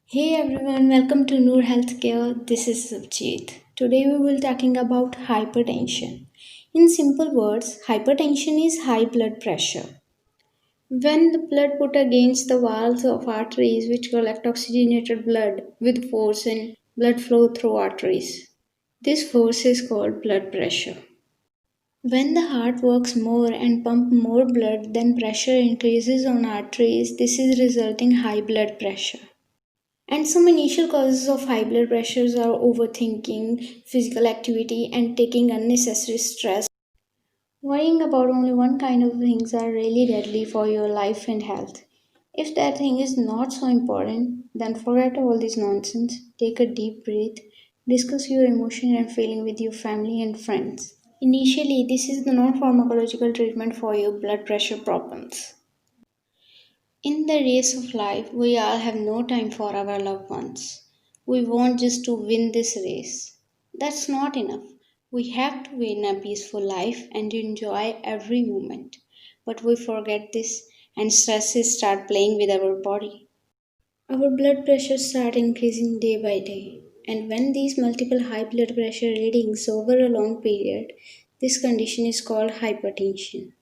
Hey everyone, welcome to Noor Healthcare. This is Subjeet. Today we will talking about hypertension. In simple words, hypertension is high blood pressure. When the blood put against the walls of arteries which collect oxygenated blood with force and blood flow through arteries. This force is called blood pressure. When the heart works more and pump more blood, then pressure increases on arteries. This is resulting high blood pressure. And some initial causes of high blood pressures are overthinking, physical activity, and taking unnecessary stress. Worrying about only one kind of things are really deadly for your life and health. If that thing is not so important, then forget all this nonsense. Take a deep breath, discuss your emotion and feeling with your family and friends. Initially, this is the non pharmacological treatment for your blood pressure problems. In the race of life, we all have no time for our loved ones. We want just to win this race. That's not enough. We have to win a peaceful life and enjoy every moment. But we forget this and stresses start playing with our body. Our blood pressure start increasing day by day. And when these multiple high blood pressure readings over a long period, this condition is called hypertension.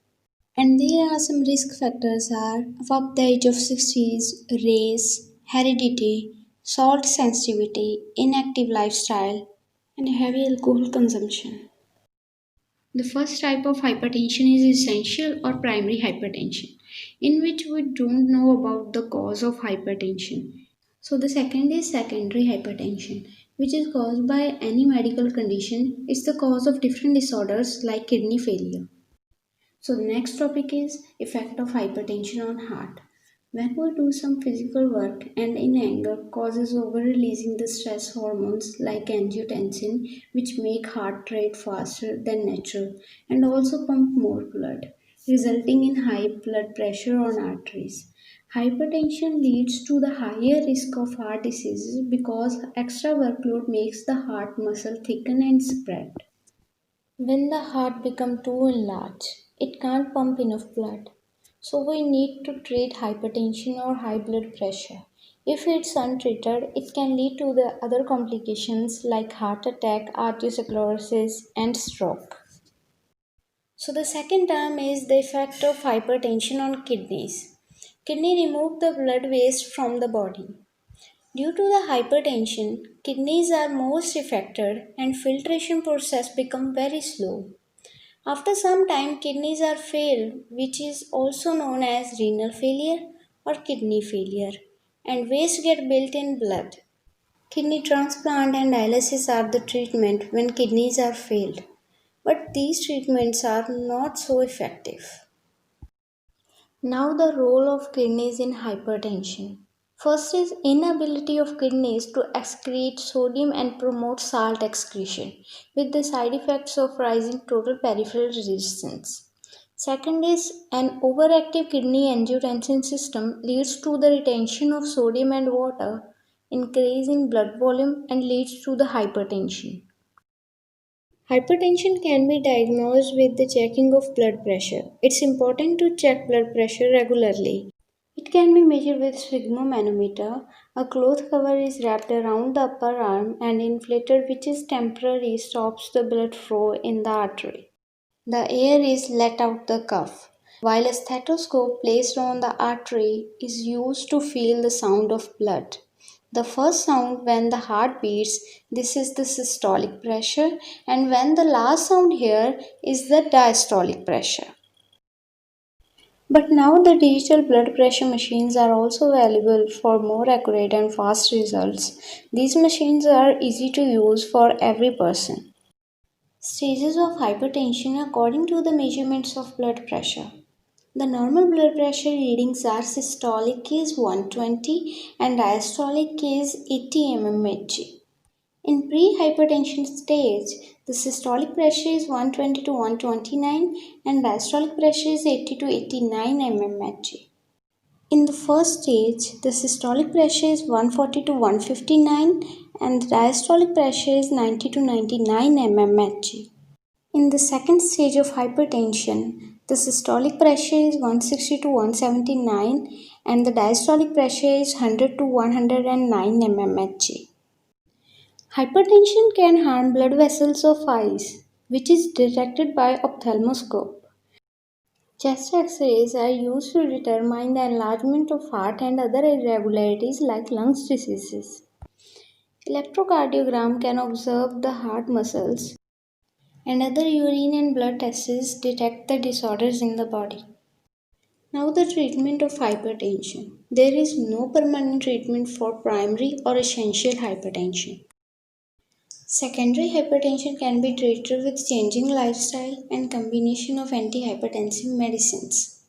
And there are some risk factors are above the age of 60s, race, heredity, salt sensitivity, inactive lifestyle, and heavy alcohol consumption. The first type of hypertension is essential or primary hypertension, in which we don't know about the cause of hypertension. So the second is secondary hypertension, which is caused by any medical condition. It's the cause of different disorders like kidney failure. So the next topic is effect of hypertension on heart. When we do some physical work and in anger causes over releasing the stress hormones like angiotensin which make heart rate faster than natural and also pump more blood resulting in high blood pressure on arteries. Hypertension leads to the higher risk of heart diseases because extra workload makes the heart muscle thicken and spread. When the heart becomes too large, it can't pump enough blood. So we need to treat hypertension or high blood pressure. If it's untreated, it can lead to the other complications like heart attack, arteriosclerosis, and stroke. So the second term is the effect of hypertension on kidneys. Kidney remove the blood waste from the body. Due to the hypertension, kidneys are most affected and filtration process become very slow. After some time, kidneys are failed, which is also known as renal failure or kidney failure, and waste get built in blood. Kidney transplant and dialysis are the treatment when kidneys are failed, but these treatments are not so effective. Now the role of kidneys in hypertension. First is inability of kidneys to excrete sodium and promote salt excretion with the side effects of rising total peripheral resistance. Second is an overactive kidney angiotensin system leads to the retention of sodium and water, increase in blood volume and leads to the hypertension. Hypertension can be diagnosed with the checking of blood pressure. It's important to check blood pressure regularly. It can be measured with sphygmomanometer. A cloth cover is wrapped around the upper arm and inflated, which is temporary, stops the blood flow in the artery. The air is let out the cuff, while a stethoscope placed on the artery is used to feel the sound of blood. The first sound when the heart beats, this is the systolic pressure, and when the last sound here is the diastolic pressure. But now the digital blood pressure machines are also available for more accurate and fast results. These machines are easy to use for every person. Stages of hypertension according to the measurements of blood pressure. The normal blood pressure readings are systolic is 120 and diastolic is 80 mmHg. In pre-hypertension stage, the systolic pressure is 120 to 129 and diastolic pressure is 80 to 89 mmHg. In the first stage, the systolic pressure is 140 to 159 and the diastolic pressure is 90 to 99 mmHg. In the second stage of hypertension, the systolic pressure is 160 to 179 and the diastolic pressure is 100 to 109 mmHg. Hypertension can harm blood vessels of eyes, which is detected by ophthalmoscope. Chest X-rays are used to determine the enlargement of heart and other irregularities like lungs diseases. Electrocardiogram can observe the heart muscles, and other urine and blood tests detect the disorders in the body. Now, the treatment of hypertension. There is no permanent treatment for primary or essential hypertension. Secondary hypertension can be treated with changing lifestyle and combination of antihypertensive medicines.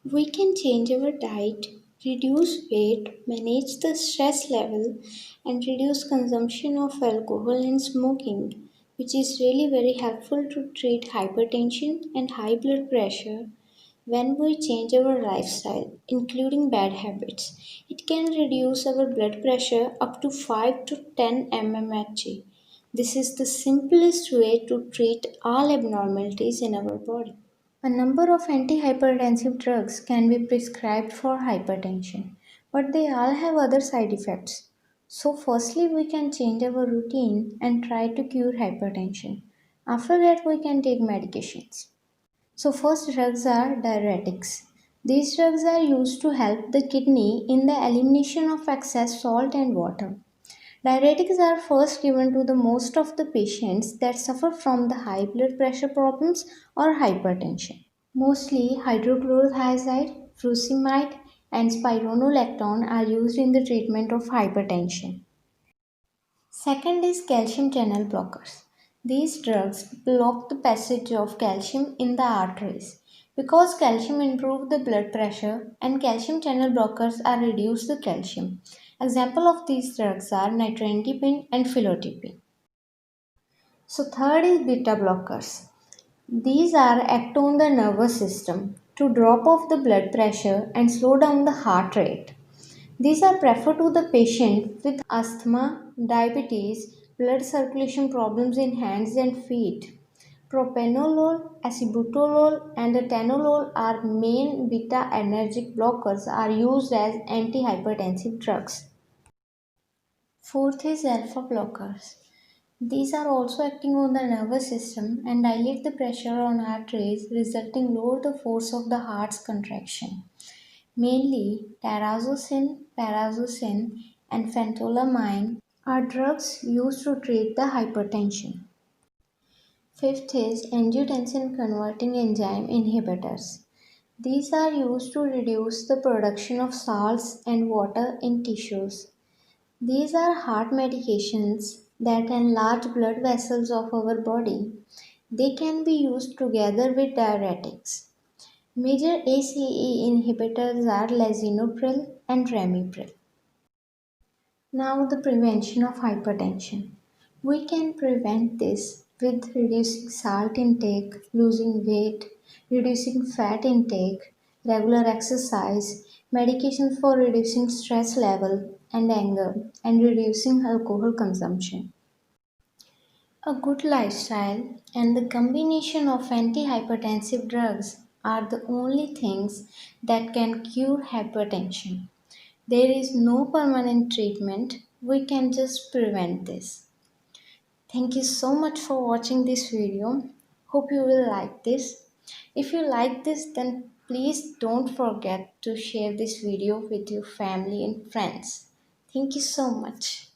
We can change our diet, reduce weight, manage the stress level, and reduce consumption of alcohol and smoking, which is really very helpful to treat hypertension and high blood pressure. When we change our lifestyle, including bad habits, it can reduce our blood pressure up to 5 to 10 mmHg. This is the simplest way to treat all abnormalities in our body. A number of antihypertensive drugs can be prescribed for hypertension, but they all have other side effects. So, firstly, we can change our routine and try to cure hypertension. After that, we can take medications. So, first drugs are diuretics. These drugs are used to help the kidney in the elimination of excess salt and water. Diuretics are first given to the most of the patients that suffer from the high blood pressure problems or hypertension. Mostly hydrochlorothiazide, furosemide, and spironolactone are used in the treatment of hypertension. Second is calcium channel blockers. These drugs block the passage of calcium in the arteries. Because calcium improves the blood pressure and calcium channel blockers are reduce the calcium. Example of these drugs are nitranetibine and filotipine. So third is beta blockers. These are act on the nervous system to drop off the blood pressure and slow down the heart rate. These are preferred to the patient with asthma, diabetes, blood circulation problems in hands and feet. Propranolol, acebutolol, and atenolol are main beta-adrenergic blockers are used as antihypertensive drugs. Fourth is alpha blockers. These are also acting on the nervous system and dilate the pressure on arteries, resulting lower the force of the heart's contraction. Mainly, terazosin, parazosin, and phentolamine are drugs used to treat the hypertension. Fifth is angiotensin converting enzyme inhibitors. These are used to reduce the production of salts and water in tissues. These are heart medications that enlarge blood vessels of our body. They can be used together with diuretics. Major ACE inhibitors are lisinopril and ramipril. Now, the prevention of hypertension. We can prevent this with reducing salt intake, losing weight, reducing fat intake, regular exercise, medications for reducing stress level and anger, and reducing alcohol consumption. A good lifestyle and the combination of antihypertensive drugs are the only things that can cure hypertension. There is no permanent treatment, we can just prevent this. Thank you so much for watching this video. Hope you will like this. If you like this, then please don't forget to share this video with your family and friends. Thank you so much.